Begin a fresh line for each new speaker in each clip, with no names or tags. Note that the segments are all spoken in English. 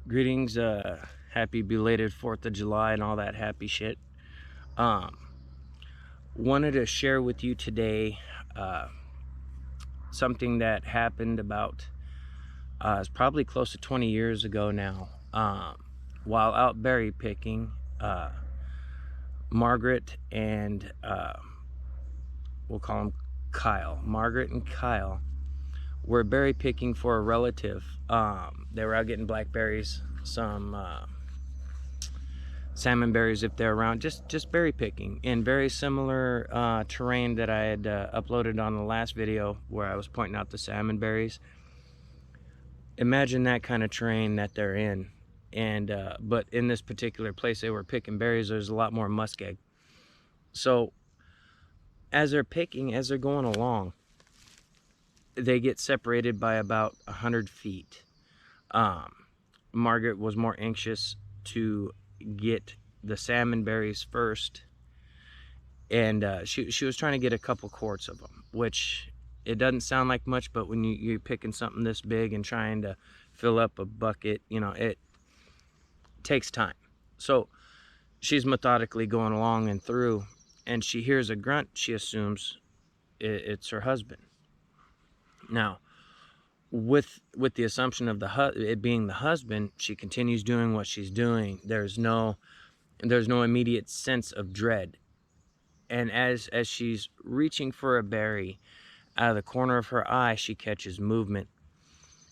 Greetings, happy belated 4th of July and all that happy shit. Um, Wanted to share with you today uh, something that happened about, it's probably close to 20 years ago now. While out berry picking, Margaret and we'll call him Kyle. Margaret and Kyle were berry picking for a relative. They were out getting blackberries, some salmon berries if they're around, just berry picking in very similar terrain that I had uploaded on the last video where I was pointing out the salmon berries. Imagine that kind of terrain that they're in, and but in this particular place they were picking berries, there's a lot more muskeg. So as they're picking, as they're going along, they get separated by about 100 feet. Margaret was more anxious to get the salmon berries first, and she was trying to get a couple quarts of them, which it doesn't sound like much, but when you're picking something this big and trying to fill up a bucket, you know, it takes time. So she's methodically going along and through, and she hears a grunt. She assumes it's her husband. Now, with the assumption of it being the husband, she continues doing what she's doing. There's no immediate sense of dread. And as she's reaching for a berry, out of the corner of her eye, she catches movement.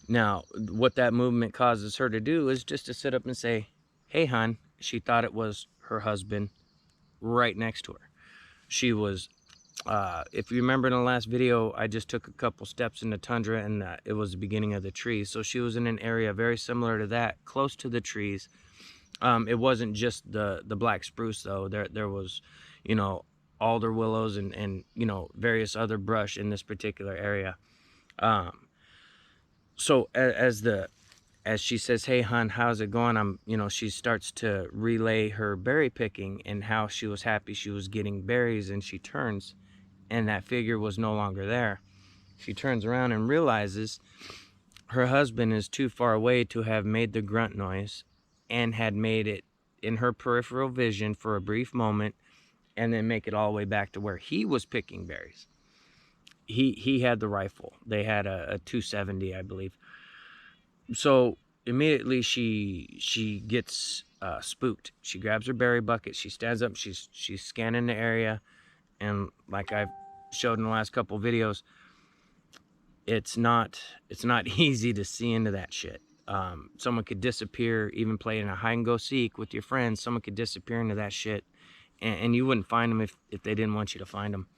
Now, what that movement causes her to do is just to sit up and say, "Hey, hon." She thought it was her husband right next to her. She was, if you remember in the last video, I just took a couple steps in the tundra, and it was the beginning of the trees. So she was in an area very similar to that, close to the trees. It wasn't just the black spruce, though. There was, you know, alder willows and you know, various other brush in this particular area. So as she says, "Hey, hon, how's it going?" You know, she starts to relay her berry picking and how she was happy she was getting berries, and she turns, and that figure was no longer there. She turns around and realizes her husband is too far away to have made the grunt noise, and had made it in her peripheral vision for a brief moment, and then make it all the way back to where he was picking berries. He had the rifle. They had a 270, I believe. So immediately she gets spooked. She grabs her berry bucket. She stands up. She's scanning the area, and like I've showed in the last couple videos, it's not easy to see into that shit. Someone could disappear, even playing a hide and go seek with your friends. Someone could disappear into that shit, and you wouldn't find them if they didn't want you to find them.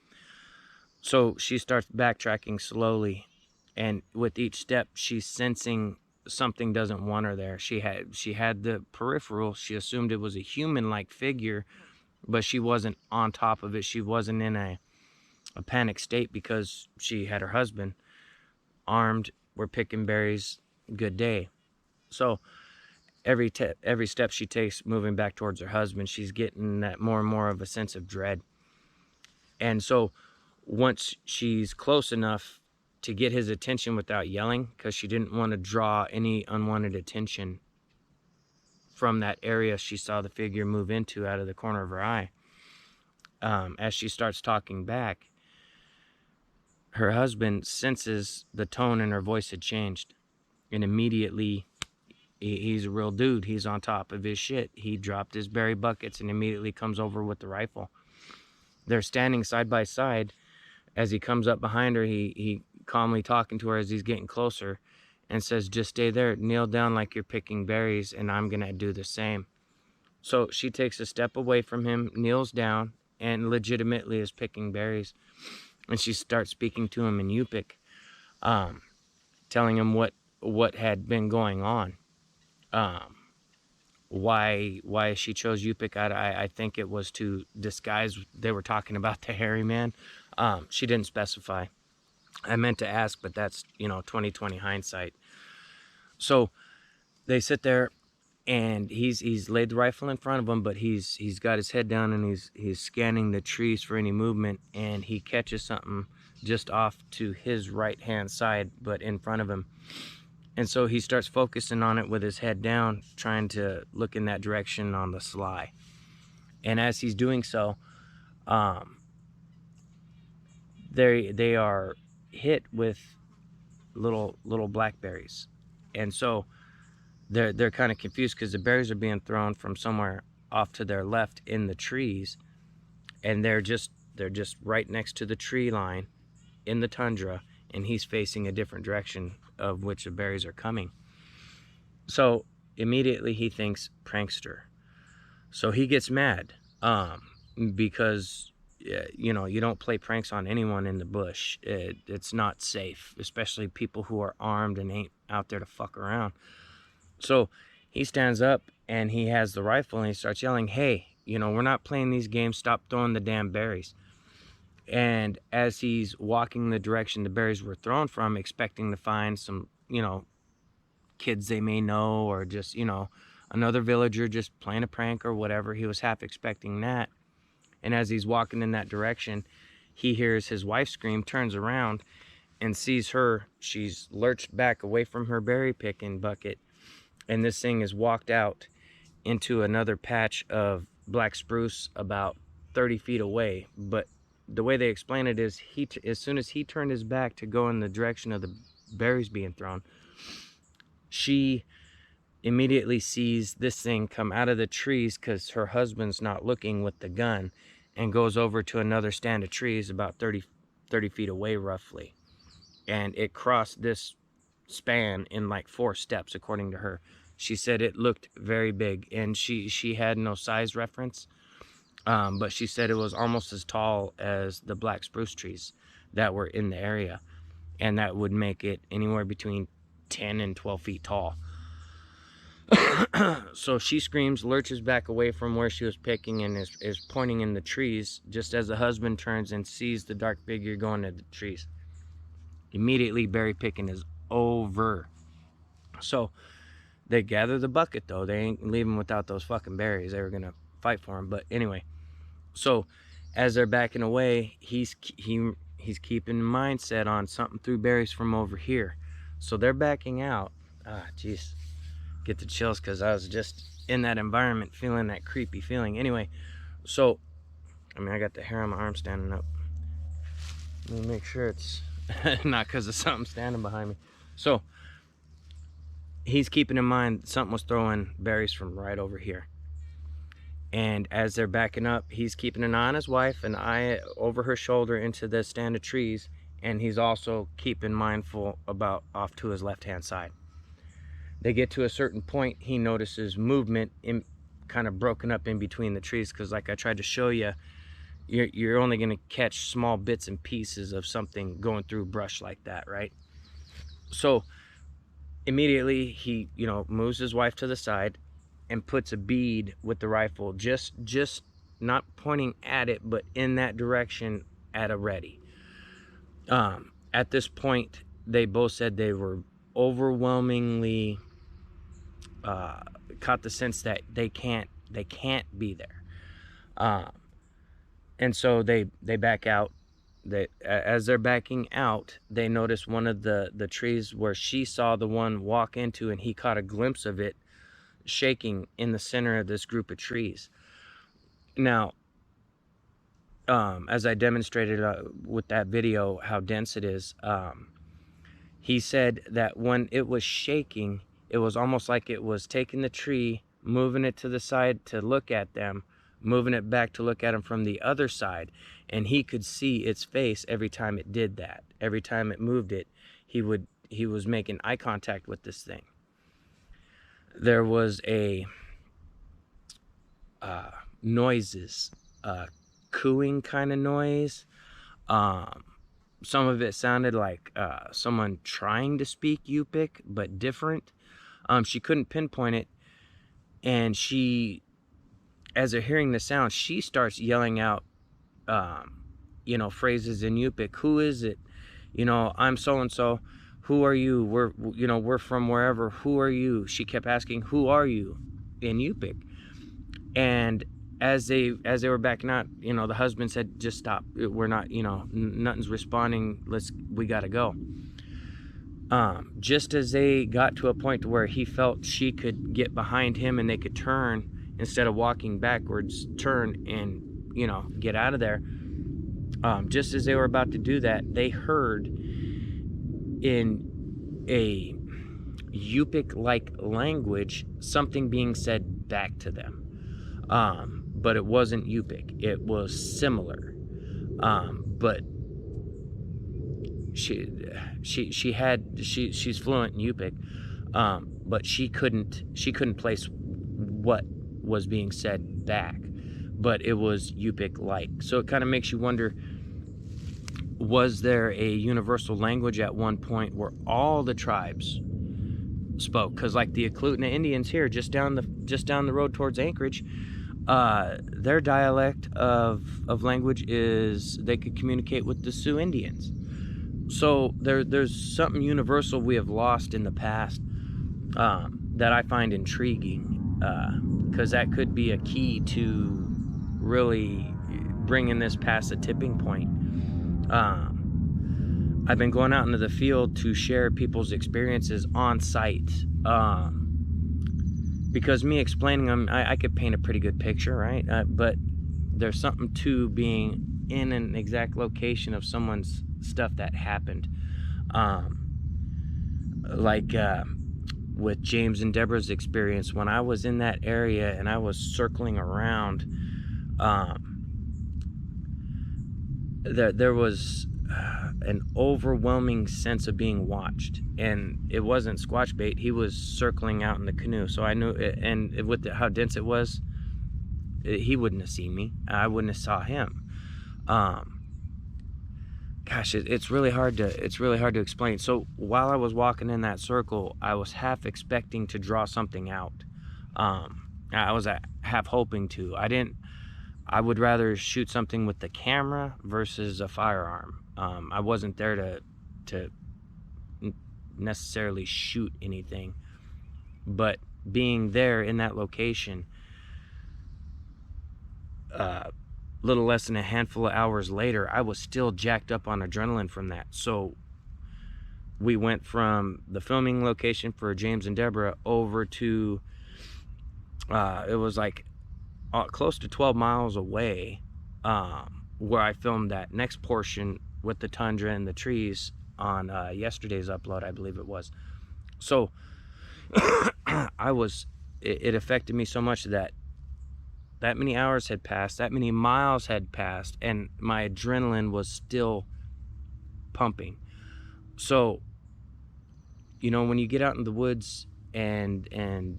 So she starts backtracking slowly, and with each step, she's sensing something doesn't want her there. She had the peripheral. She assumed it was a human-like figure, but she wasn't on top of it. She wasn't in a panic state because she had her husband armed. We're picking berries. Good day. So every step she takes moving back towards her husband, she's getting that more and more of a sense of dread. And so once she's close enough to get his attention without yelling, because she didn't want to draw any unwanted attention from that area she saw the figure move into out of the corner of her eye, as she starts talking back, her husband senses the tone in her voice had changed, and immediately, he's a real dude. He's on top of his shit. He dropped his berry buckets and immediately comes over with the rifle. They're standing side by side. As he comes up behind her, he calmly talking to her as he's getting closer, and says, "Just stay there, kneel down like you're picking berries, and I'm gonna do the same." So she takes a step away from him, kneels down, and legitimately is picking berries. And she starts speaking to him in Yupik, telling him what had been going on. Why she chose Yupik, I think it was to disguise. They were talking about the hairy man. She didn't specify. I meant to ask, but that's, you know, 2020 hindsight. So they sit there, and he's laid the rifle in front of him, but he's got his head down, and he's scanning the trees for any movement, and he catches something just off to his right hand side, but in front of him. And so he starts focusing on it with his head down, trying to look in that direction on the sly. And as he's doing so, they are hit with little blackberries. And so they're kind of confused because the berries are being thrown from somewhere off to their left in the trees, and they're just right next to the tree line in the tundra, and he's facing a different direction of which the berries are coming. So immediately he thinks prankster. So he gets mad because you know, you don't play pranks on anyone in the bush. It's not safe, especially people who are armed and ain't out there to fuck around. So he stands up and he has the rifle and he starts yelling, "Hey, you know, we're not playing these games. Stop throwing the damn berries." And as he's walking the direction the berries were thrown from, expecting to find some, you know, kids they may know, or just, you know, another villager just playing a prank or whatever, he was half expecting that. And as he's walking in that direction, he hears his wife scream, turns around and sees her. She's lurched back away from her berry picking bucket, and this thing has walked out into another patch of black spruce about 30 feet away. But the way they explain it is, as soon as he turned his back to go in the direction of the berries being thrown, she immediately sees this thing come out of the trees because her husband's not looking with the gun, and goes over to another stand of trees about 30 feet away roughly. And it crossed this span in like 4 steps, according to her. She said it looked very big, and she had no size reference, but she said it was almost as tall as the black spruce trees that were in the area, and that would make it anywhere between 10 and 12 feet tall. So she screams, lurches back away from where she was picking, and is pointing in the trees just as the husband turns and sees the dark figure going to the trees. Immediately berry picking is over. So they gather the bucket, though. They ain't leaving without those fucking berries. They were gonna fight for them. But anyway, so as they're backing away, he's keeping the mindset on something threw berries from over here. So they're backing out. Jeez, get the chills because I was just in that environment feeling that creepy feeling. Anyway, so I mean, I got the hair on my arm standing up. Let me make sure it's not because of something standing behind me. So he's keeping in mind something was throwing berries from right over here. And as they're backing up, he's keeping an eye on his wife, an eye over her shoulder into the stand of trees, and he's also keeping mindful about off to his left-hand side. They get to a certain point, he notices movement in kind of broken up in between the trees, because like I tried to show you, you're only going to catch small bits and pieces of something going through brush like that, right? So immediately he, you know, moves his wife to the side and puts a bead with the rifle, just not pointing at it, but in that direction at a ready. At this point, they both said they were overwhelmingly caught the sense that they can't be there. And so they back out. As they're backing out, they notice one of the trees where she saw the one walk into, and he caught a glimpse of it shaking in the center of this group of trees. Now, as I demonstrated with that video how dense it is, he said that when it was shaking, it was almost like it was taking the tree, moving it to the side to look at them, moving it back to look at them from the other side, and he could see its face every time it did that. Every time it moved it, he was making eye contact with this thing. There was a noises, cooing kind of noise. Some of it sounded like someone trying to speak Yupik, but different. She couldn't pinpoint it, and she, as they're hearing the sound, she starts yelling out, you know, phrases in Yupik. Who is it? You know, I'm so and so. Who are you? We're from wherever. Who are you? She kept asking, who are you, in Yupik. And as they were backing out, you know, the husband said, just stop. We're not, you know, nothing's responding. We gotta go. Just as they got to a point where he felt she could get behind him and they could turn, instead of walking backwards, turn and, you know, get out of there. Just as they were about to do that, they heard in a Yupik-like language something being said back to them. But it wasn't Yupik. It was similar. But she's fluent in Yupik, but she couldn't place what was being said back, but it was Yupik-like. So it kind of makes you wonder, was there a universal language at one point where all the tribes spoke? Because like the Eklutna Indians here, just down the road towards Anchorage, their dialect of language is they could communicate with the Sioux Indians. So there's something universal we have lost in the past, that I find intriguing, because that could be a key to really bringing this past a tipping point. I've been going out into the field to share people's experiences on site, because me explaining them, I could paint a pretty good picture, right? But there's something to being in an exact location of someone's stuff that happened. With James and Deborah's experience, when I was in that area and I was circling around, there was an overwhelming sense of being watched, and it wasn't squatch bait. He was circling out in the canoe, so I knew it, and with how dense it was, he wouldn't have seen me. I wouldn't have saw him. Gosh, it's really hard to explain. So while I was walking in that circle, I was half expecting to draw something out. I was half hoping to. I would rather shoot something with the camera versus a firearm. I wasn't there to necessarily shoot anything, but being there in that location, little less than a handful of hours later, I was still jacked up on adrenaline from that. So we went from the filming location for James and Deborah over to, it was like close to 12 miles away, where I filmed that next portion with the tundra and the trees on yesterday's upload, I believe it was. So it affected me so much that many hours had passed, that many miles had passed, and my adrenaline was still pumping. So, you know, when you get out in the woods and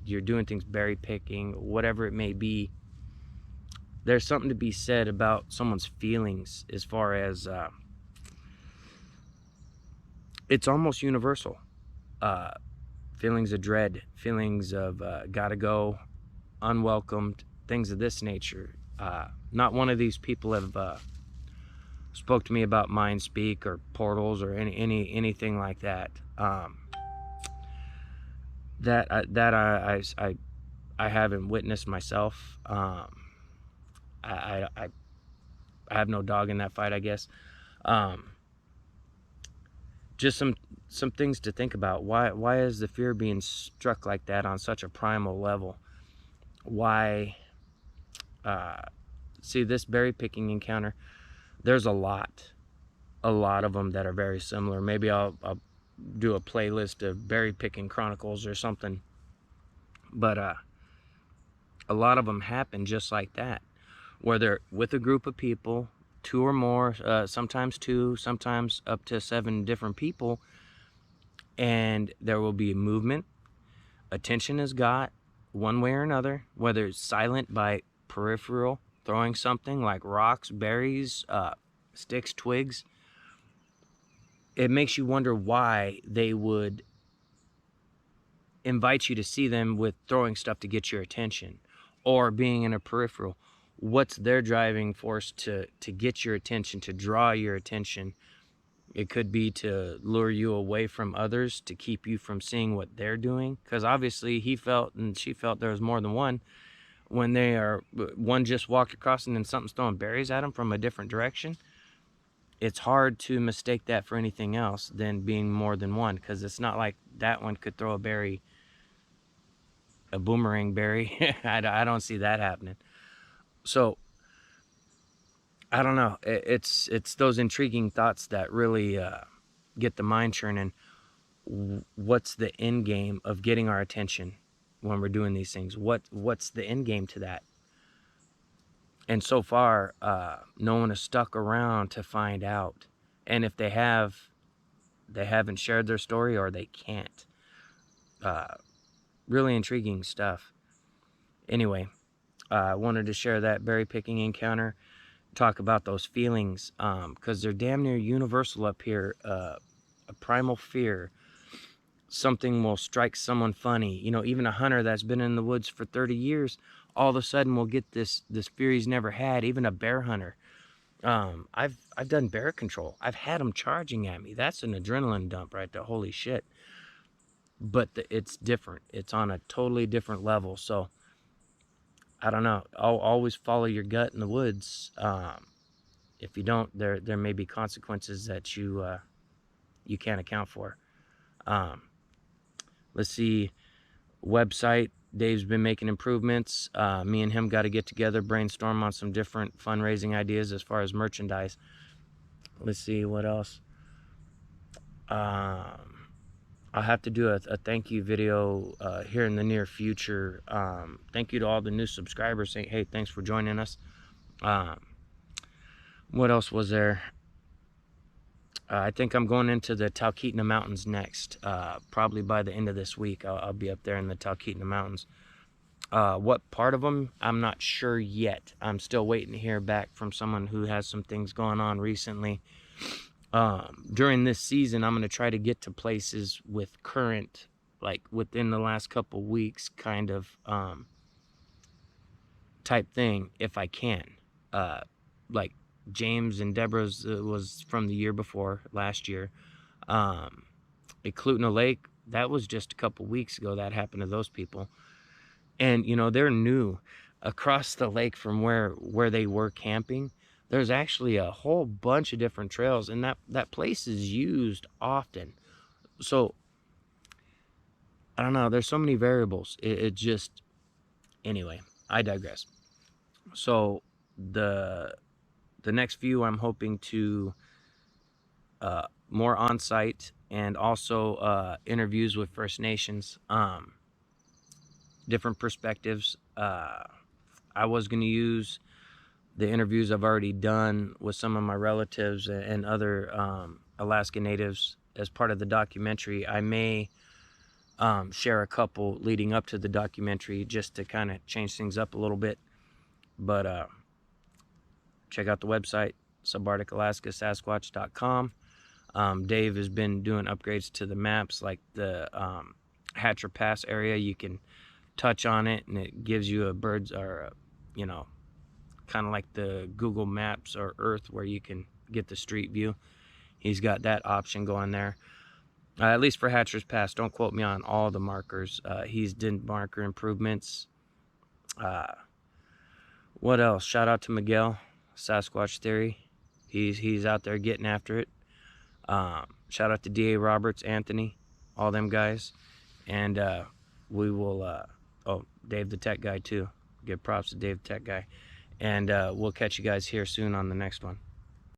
you're doing things, berry picking, whatever it may be, there's something to be said about someone's feelings, as far as it's almost universal. Feelings of dread, feelings of gotta go, unwelcomed, things of this nature. Not one of these people have spoke to me about mind speak or portals or anything like that. I haven't witnessed myself. I have no dog in that fight, I guess. Just some things to think about. Why is the fear being struck like that on such a primal level? Why? See, this berry picking encounter, there's a lot of them that are very similar. Maybe I'll do a playlist of berry picking chronicles or something, but a lot of them happen just like that, where they're with a group of people, 2 or more, sometimes 2, sometimes up to 7 different people, and there will be movement. Attention is got one way or another, whether it's silent by peripheral, throwing something like rocks, berries, sticks, twigs. It makes you wonder why they would invite you to see them with throwing stuff to get your attention, or being in a peripheral. What's their driving force to get your attention, to draw your attention? It could be to lure you away from others, to keep you from seeing what they're doing, because obviously he felt and she felt there was more than one. When one just walked across and then something's throwing berries at them from a different direction, it's hard to mistake that for anything else than being more than one, because it's not like that one could throw a berry, a boomerang berry. I don't see that happening. So I don't know. It's those intriguing thoughts that really get the mind churning. What's the end game of getting our attention when we're doing these things? What's the end game to that? And so far, no one has stuck around to find out. And if they have, they haven't shared their story, or they can't. Really intriguing stuff. Anyway, I wanted to share that berry picking encounter, talk about those feelings, because they're damn near universal up here. A primal fear. Something will strike someone funny. You know, even a hunter that's been in the woods for 30 years, all of a sudden will get this fear he's never had. Even a bear hunter. I've done bear control. I've had them charging at me. That's an adrenaline dump right there. Holy shit. But it's different. It's on a totally different level. So I don't know. I'll always follow your gut in the woods. If you don't, there may be consequences that you can't account for. Let's see. Website. Dave's been making improvements. Me and him got to get together, brainstorm on some different fundraising ideas as far as merchandise. Let's see what else. I'll have to do a thank you video here in the near future. Thank you to all the new subscribers saying, hey, thanks for joining us. What else was there? I think I'm going into the Talkeetna Mountains next. Probably by the end of this week, I'll be up there in the Talkeetna Mountains. What part of them, I'm not sure yet. I'm still waiting to hear back from someone who has some things going on recently. During this season, I'm going to try to get to places with current, like within the last couple weeks kind of type thing, if I can. Like James and Deborah's was from the year before, last year. Eklutna Lake, that was just a couple weeks ago that happened to those people. And, you know, they're new. Across the lake from where they were camping, there's actually a whole bunch of different trails, and that place is used often. So, I don't know. There's so many variables. It just, anyway, I digress. So, the next few, I'm hoping to more on-site, and also interviews with First Nations, different perspectives. I was going to use the interviews I've already done with some of my relatives and other Alaska Natives as part of the documentary. I may share a couple leading up to the documentary just to kind of change things up a little bit. But check out the website, subarcticalaskasasquatch.com. Dave has been doing upgrades to the maps, like the Hatcher Pass area. You can touch on it and it gives you a bird's, or you know, kind of like the Google Maps or Earth, where you can get the street view. He's got that option going there, at least for Hatcher's Pass. Don't quote me on all the markers. He's did marker improvements. What else? Shout out to Miguel, Sasquatch Theory. He's out there getting after it. Shout out to D.A. Roberts, Anthony, all them guys. And we will, oh, Dave the Tech Guy too. Give props to Dave the Tech Guy. And we'll catch you guys here soon on the next one.